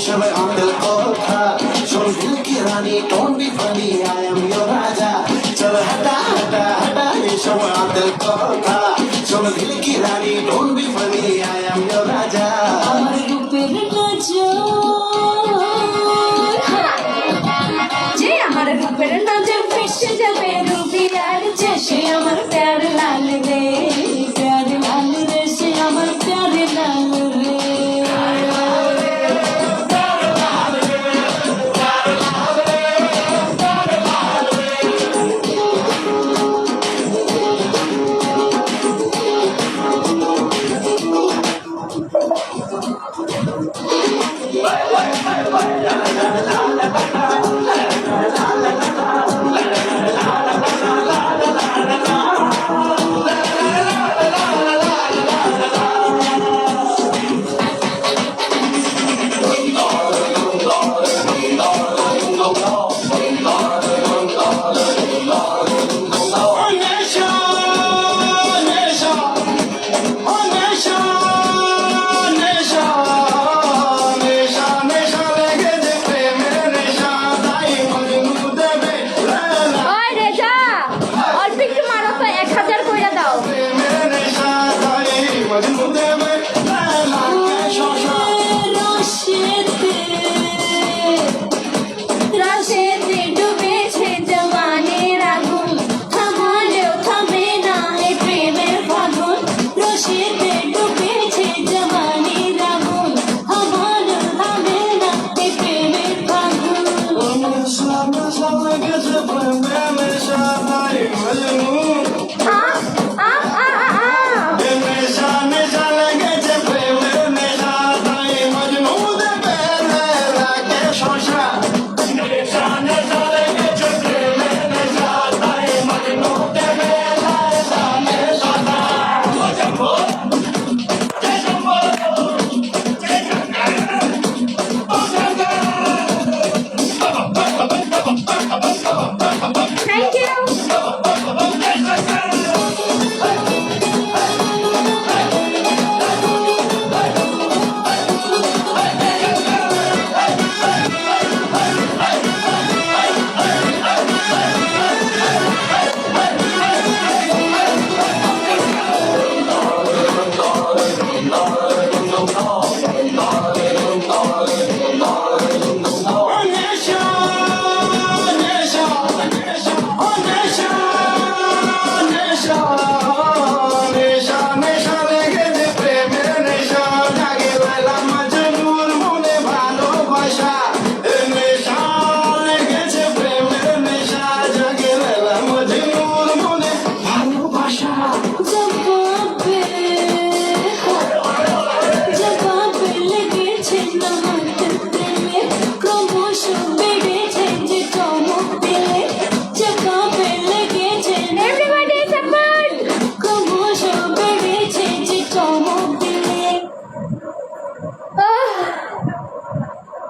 shove it on the kotha. Shove dil ki rani, don't be funny, I am your raja. Chalo hata hata hata, shove it on the kotha. Shove dil ki rani, don't be funny, I am your raja. আমার রূপের যে আমার রূপের নজর ফেসে যাবে রূপী আর যে সে আমার প্যার লাল রে প্যার লাল রে সে আমার প্যার লাল রে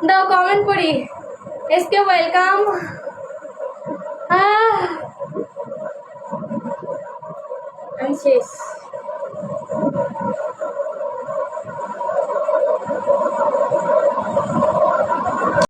দাও কমেন্ট করি এসকে ওয়েলকাম আমি শেষ